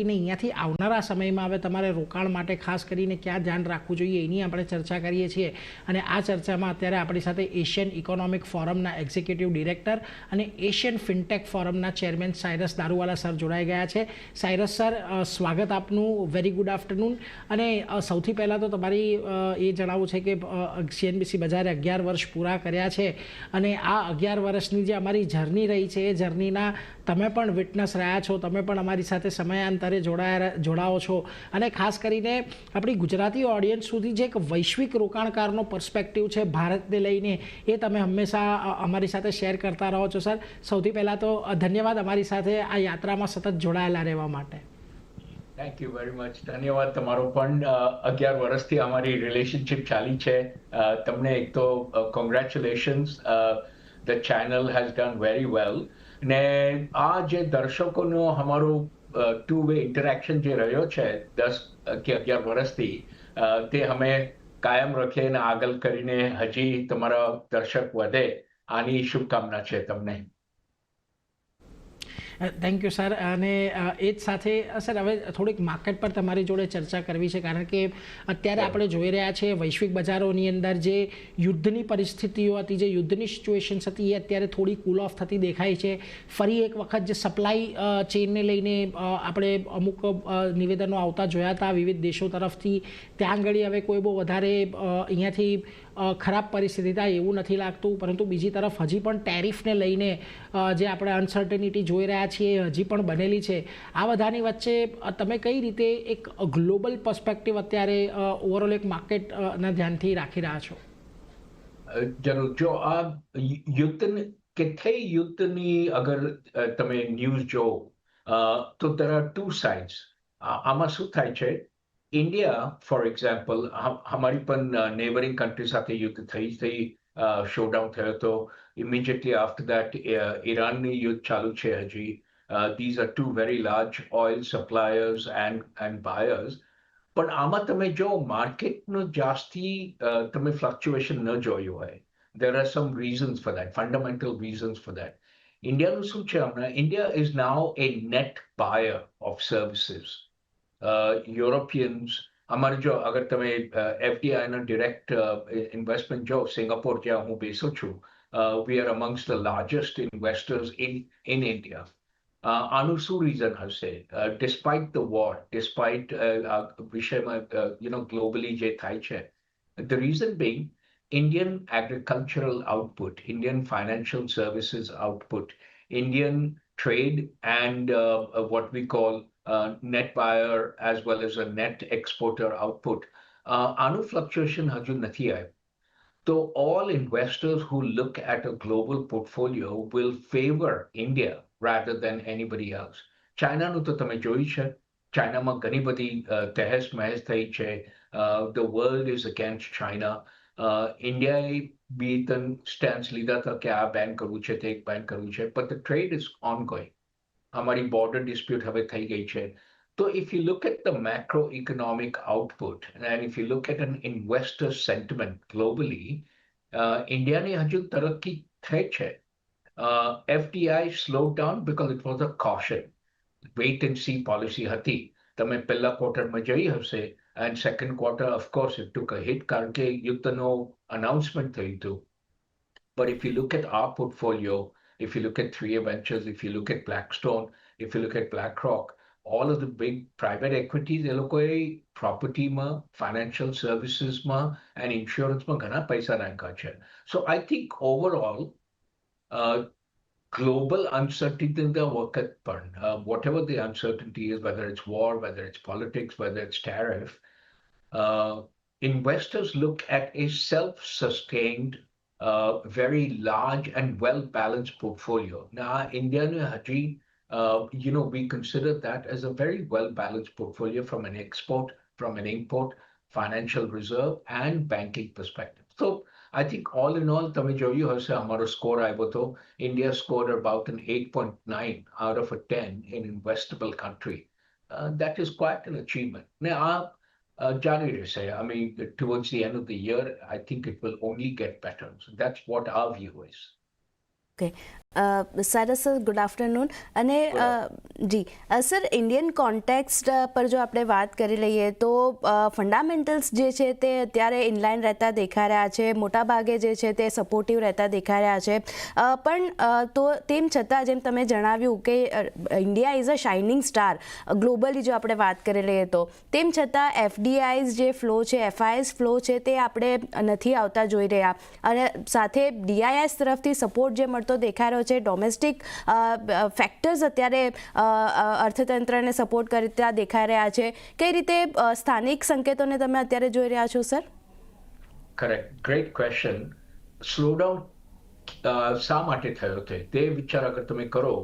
અહીંયાથી આવનારા સમયમાં હવે તમારે રોકાણ માટે ખાસ કરીને ક્યાં ધ્યાન રાખવું જોઈએ એની આપણે ચર્ચા કરીએ છીએ. અને આ ચર્ચામાં અત્યારે આપણી સાથે એશિયન ઇકોનોમિક ફોરમના એક્ઝિક્યુટિવ ડિરેક્ટર અને એશિયન ફિનટેક ફોરમના ચેરમેન સાયરસ દારૂવાલા સર જોડાઈ ગયા છે. સાયરસ સર, સ્વાગત આપનું. Very good afternoon. અને સૌથી પહેલાં તો તમારી એ જણાવવું છે કે CNBC બજારે 11 વર્ષ પૂરા કર્યા છે અને આ 11 વર્ષની જે અમારી જર્ની રહી છે એ જર્નીના તમે પણ વિટનેસ રહ્યા છો, તમે પણ અમારી સાથે સમયાંતરે જોડાઓ છો. અને ખાસ કરીને આપણી ગુજરાતી ઓડિયન્સ સુધી જે એક વૈશ્વિક રોકાણકારનો પર્સપેક્ટિવ છે ભારતને લઈને એ તમે હંમેશા અમારી સાથે શેર કરતા રહો છો. સર, સૌથી પહેલાં તો ધન્યવાદ અમારી સાથે આ યાત્રામાં સતત જોડાયેલા રહેવા માટે. Thank you very much. ધન્યવાદ તમારો પણ. 11 વર્ષથી અમારી રિલેશનશિપ ચાલી છે. તમને એક તો congratulations. The channel has done very well. ને આ જે દર્શકોનો અમારો ટુ વે ઇન્ટરેક્શન જે રહ્યો છે 10 કે 11 વર્ષથી, તે અમે કાયમ રાખીએ અને આગળ કરીને હજી તમારા દર્શક વધે આની શુભકામના છે તમને. Thank you sir. અને એ જ સાથે સર હવે થોડીક માર્કેટ પર તમારી જોડે ચર્ચા કરવી છે, કારણ કે અત્યારે આપણે જોઈ રહ્યા છીએ વૈશ્વિક બજારોની અંદર જે યુદ્ધની પરિસ્થિતિઓ હતી, જે યુદ્ધની સિચ્યુએશન્સ હતી, એ અત્યારે થોડી કૂલ ઓફ થતી દેખાય છે. ફરી એક વખત જે સપ્લાય ચેઇનને લઈને આપણે અમુક નિવેદનો આવતા જોયા હતા વિવિધ દેશો તરફથી, ત્યાં આગળ હવે કોઈ બહુ વધારે અહીંયાથી ખરાબ પરિસ્થિતિ થાય એવું નથી લાગતું. પરંતુ બીજી તરફ હજી પણ ટેરિફને લઈને જે આપણે અનસર્ટેનિટી જોઈ રહ્યા છીએ હજી પણ બનેલી છે. આ બધાની વચ્ચે તમે કઈ રીતે એક ગ્લોબલ પર્સપેક્ટિવ અત્યારે ઓવરઓલ એક માર્કેટના ધ્યાનથી રાખી રહ્યા છો? જરૂર. જો આ યુદ્ધની અગર તમે ન્યૂઝ જો તો there are two sides. આમાં શું થાય છે, ઇન્ડિયા ફોર એક્ઝામ્પલ, હમારી પણ નેબરિંગ કન્ટ્રી સાથે યુદ્ધ થઈ શોડાઉન થયો હતો. ઇમિડિયેટલી આફ્ટર દેટ ઈરાનની યુદ્ધ ચાલુ છે હજી. These are two very large oil suppliers and buyers. પણ આમાં તમે જો માર્કેટનું જાસ્તી તમે ફ્લક્ચ્યુએશન ન જોયું હોય, there are some reasons for that, fundamental reasons for that. ઇન્ડિયાનું શું છે હમણાં, India is now a net buyer of services. Europeans, અમારે જો અગર તમે FDIના ડિરેક્ટ ઇન્વેસ્ટમેન્ટ જો સિંગાપોર જ્યાં હું બેસું છું, we are amongst the largest investors in India. આનું શું રીઝન હશે? ડિસ્પાઇટ ધ વોર, ડિસ્પાઇટ વિષયમાં ગ્લોબલી જે થાય છે, the reason being Indian agricultural output, Indian financial services output, Indian trade and what we call net buyer as well as a net exporter output, આનું fluctuation હજુ નથી આવ્યું. So all investors who look at a global portfolio will favor India rather than anybody else. ચાઇનાનું તો તમે જોયું છે, ચાઇનામાં ઘણી બધી તહેસ મહેસ થઈ છે. The world is against China. ઇન્ડિયાએ બે ત્રણ સ્ટેન્ડ્સ લીધા હતા કે આ બેન કરવું છે, તે એક બેન કરવું છે, but the trade is ongoing. हमारी border dispute હવે થઈ ગઈ છે. So if you look at the macroeconomic output and if you look at an investor sentiment globally, ઇન્ડિયાની હજુ તરક્કી થઈ છે. FDI slowed down because it was a caution. Wait and see policy હતી. તમે પહેલા ક્વાર્ટરમાં જોઈ હશે, and second quarter of course it took a hit કારણ કે યુદ્ધનો announcement થયું હતું. But if you look at our portfolio, if you look at 3A Ventures, if you look at Blackstone, if you look at BlackRock, all of the big private equities, એ લોકોએ પ્રોપર્ટીમાં, financial સર્વિસીસમાં and ઇન્સ્યોરન્સમાં ઘણા પૈસા નાખ્યા છે. So I think overall, global uncertainty in the વખત પણ, whatever the uncertainty is, whether it's war, whether it's politics, whether it's tariff, investors look at a self-sustained very large and well-balanced portfolio. Now, India, we consider that as a very well-balanced portfolio from an export, from an import, financial reserve, and banking perspective. So, I think all in all, તમે જોયું હશે અમારો score આવ્યો હતો. India scored about an 8.9 out of a 10 in investable country. That is quite an achievement. Now, January say, I mean, towards the end of the year, I think it will only get better. So that's what our view is. Okay. Cyrus sir, good afternoon. અને જી sir, Indian context પર જો આપણે વાત કરી લઈએ તો fundamentals જે છે તે અત્યારે ઇનલાઇન રહેતા દેખાઈ રહ્યા છે, મોટાભાગે જે છે તે સપોર્ટિવ રહેતા દેખાઈ રહ્યા છે. પણ તો તેમ છતાં જેમ તમે જણાવ્યું કે India is a shining star globally જો આપણે વાત કરી લઈએ તો, તેમ છતાં એફડીઆઈઝ જે ફ્લો છે, એફઆઈએસ ફ્લો છે તે આપણે નથી આવતા જોઈ રહ્યા. અને સાથે ડીઆઈએસ તરફથી સપોર્ટ જે મળતો દેખાઈ રહ્યો છે, ડોમેસ્ટિક ફેક્ટર્સ અત્યારે અર્થતંત્રને સપોર્ટ કરતા દેખાઈ રહ્યા છે. કઈ રીતે સ્થાનિક સંકેતોને તમે અત્યારે જોઈ રહ્યા છો sir? Correct, great question. Slowdown શા માટે થયો તે વિચાર અગર તમે કરો,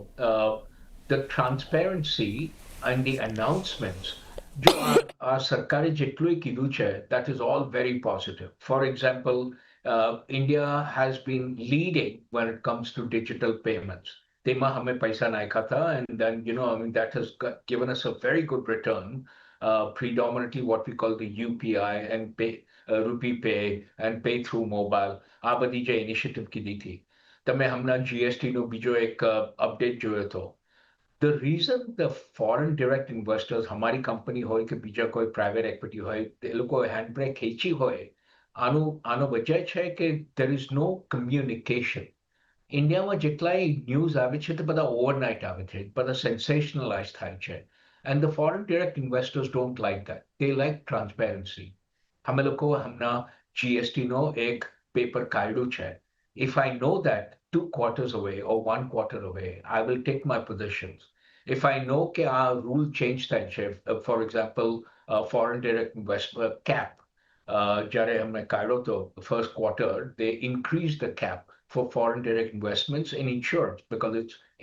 the transparency and the announcements, જો આ સરકારે જેટલું કીધું છે, that is all very positive. For example, India has been leading when it comes to digital payments. તેમાં અમે પૈસા નાખ્યા હતા, and then, that has given us a very good return, predominantly what we call the UPI and pay, Rupee Pay and pay through mobile. આ બધી જે initiative કીધી હતી. તમે હમણાં GST નો બીજો એક અપડેટ જોયો હતો. The reason the foreign direct investors, हमारी कंपनी હોય કે બીજા કોઈ પ્રાઇવેટ એક્વિટી હોય, તે લોકો હેન્ડબ્રેક ખેંચી હોય, આનો વજહ છે કે there is no communication. ઇન્ડિયામાં જેટલાય ન્યૂઝ આવે છે તે બધા ઓવરનાઇટ આવે છે, બધા સેન્સેશનલાઇઝ થાય છે. And the foreign direct investors don't like that. They like transparency. અમે લોકો હમણાં GST નો એક પેપર કાઢ્યું છે. If I know that 2 quarters away or 1 quarter away, I will take my positions. If I know કે આ રૂલ ચેન્જ થાય છે, for example, foreign direct investment cap, જ્યારે અમે કાઢ્યો હતો first quarter, they increased the cap for foreign direct investments in insurance because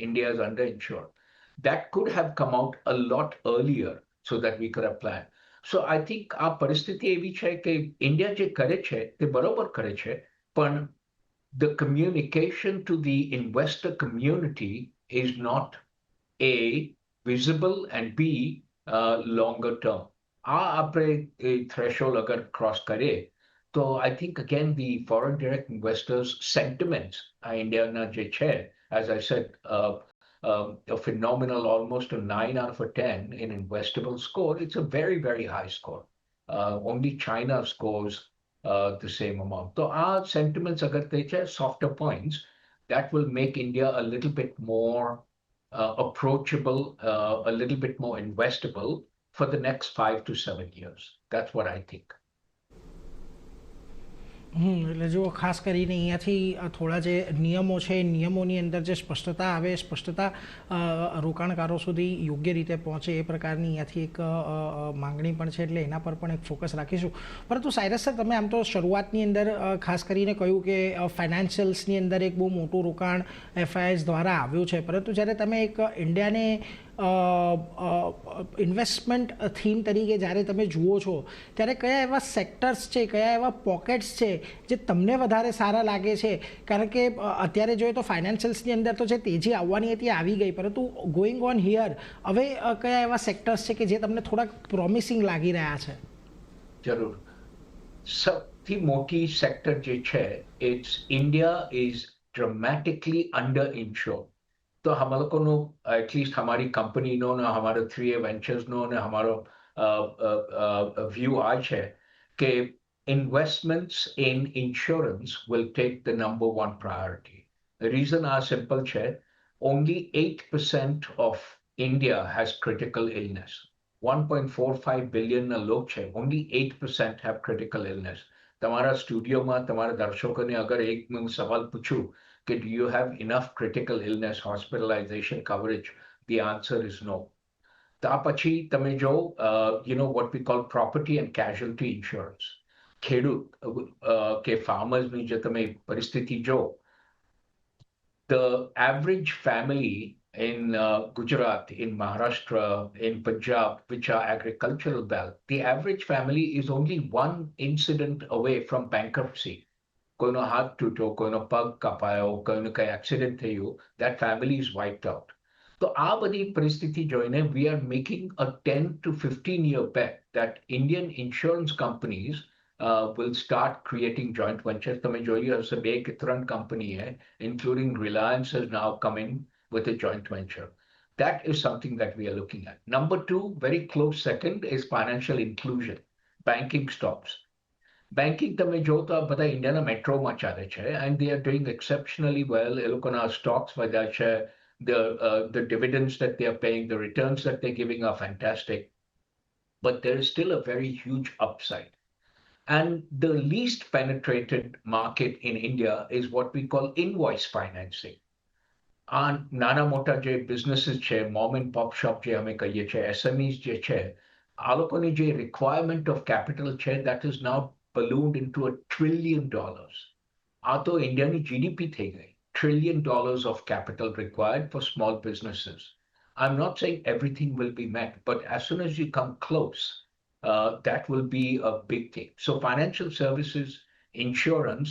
India is underinsured. That could have come out a lot earlier so that we could have planned. So I think આ પરિસ્થિતિ એવી છે કે India જે કરે છે તે બરોબર કરે છે, પણ the communication to the investor community is not A, visible, and B, longer term. આપણે threshold અગર cross કરીએ તો I think again the foreign direct investors sentiments ઇન્ડિયાના જે છે, as I said, a phenomenal almost a 9 out of a 10 in investable score. It's a very, very high score. Only China scores the same amount. So our sentiments agar they are softer points, that will make India a little bit more approachable, a little bit more investable for the next 5 to 7 years. That's what I think. એટલે જુઓ, ખાસ કરીને અહીંયાથી થોડા જે નિયમો છે એ નિયમોની અંદર જે સ્પષ્ટતા આવે, સ્પષ્ટતા રોકાણકારો સુધી યોગ્ય રીતે પહોંચે એ પ્રકારની અહીંયાથી એક માંગણી પણ છે, એટલે એના પર પણ એક ફોકસ રાખીશું. પરંતુ સાયરસ સર, તમે આમ તો શરૂઆતની અંદર ખાસ કરીને કહ્યું કે ફાઇનાન્શિયલ્સની અંદર એક બહુ મોટું રોકાણ એફઆઈએસ દ્વારા આવ્યું છે, પરંતુ જ્યારે તમે એક ઇન્ડિયાને ઇન્વેસ્ટમેન્ટ થીમ તરીકે જ્યારે તમે જુઓ છો, ત્યારે કયા એવા સેક્ટર્સ છે, કયા એવા પોકેટ્સ છે જે તમને વધારે સારા લાગે છે? કારણ કે અત્યારે જોઈએ તો ફાઇનાન્શિયલ્સની અંદર તો જે તેજી આવવાની હતી આવી ગઈ, પરંતુ ગોઈંગ ઓન હિયર હવે કયા એવા સેક્ટર્સ છે કે જે તમને થોડાક પ્રોમિસિંગ લાગી રહ્યા છે? જરૂર. સૌથી મોટી સેક્ટર જે છે, it's India is dramatically under insured. તો हम लोगों नो एटलीस्ट हमारी कंपनी नो ने हमारे 3A वेंचर्स नो ने हमारो व्यू आज है कि investments in insurance will take the number one priority. The reason are simple है, only 8% of India has critical illness. 1.45 billion ना लोग है, only 8% have critical illness. તમારા સ્ટુડિયોમાં તમારા દર્શકોને અગર એક સવાલ પૂછું કે do you have enough critical illness hospitalization coverage, the answer is no. તા પછી તમે જો what we call property and casualty insurance, ખેડૂત કે farmersની જે તમે પરિસ્થિતિ જો, the average family in Gujarati, in Maharashtra, in Punjab, which are agricultural belt, the average family is only one incident away from bankruptcy. કોઈનો હાથ તૂટ્યો, કોઈનો પગ કપાયો, કોઈનો કંઈ એક્સિડન્ટ થયું, that family is wiped out. તો આ બધી પરિસ્થિતિ જોઈને we are making a 10 to 15 year bet that Indian insurance companies will start creating joint ventures. તમે જોયું હશે 2 કે 3 કંપનીએ, including Reliance, has now come in with a joint venture. That is something that we are looking at. Number 2, very close second, is financial inclusion. Banking stocks. Banking તમે જો તો આ બધા ઇન્ડિયાના મેટ્રોમાં ચાલે છે, and they are doing exceptionally well. એ લોકોના stocks વધ્યા છે. The dividends that they are paying, the returns that they're giving are fantastic. But there is still a very huge upside. And the least penetrated market in India is what we call invoice financing. આ નાના મોટા જે businesses છે, mom and pop shop જે અમે કહીએ છીએ, SMEs જે છે, આ લોકોની જે requirement of capital છે, that is now ballooned into $1 trillion. આ તો ઇન્ડિયાની GDP થઈ ગઈ. $1 trillion of capital required for small businesses. I'm not saying everything will be met, but as soon as you come close, that will be a big thing. So financial services, insurance,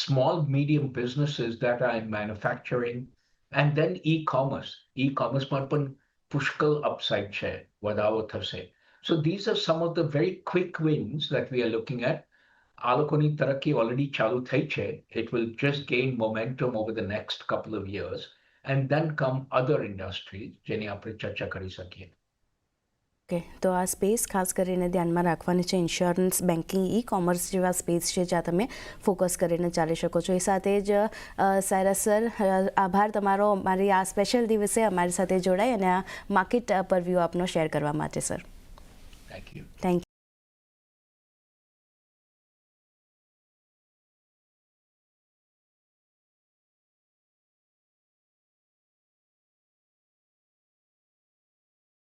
small, medium businesses that are in manufacturing, and then e-commerce. E-commerce માં પણ પુષ્કળ upside છે, વધારો થશે. So these are some of the very quick wins that we are looking at. આ લોકોની તરક્કી already ચાલુ થઈ છે. It will just gain momentum over the next couple of years, and then come other industries જેની આપણે ચર્ચા કરી શકીએ. ઓકે, તો આ સ્પેસ ખાસ કરીને ધ્યાનમાં રાખવાની છે. ઇન્સ્યોરન્સ, બેન્કિંગ, ઈ કોમર્સ જેવા સ્પેસ છે જ્યાં તમે ફોકસ કરીને ચાલી શકો છો. એ સાથે જ સાયરસ સર, આભાર તમારો અમારી આ સ્પેશિયલ દિવસે અમારી સાથે જોડાઈ અને આ માર્કેટ પરવ્યૂ આપનો શેર કરવા માટે sir. Thank you. Thank you.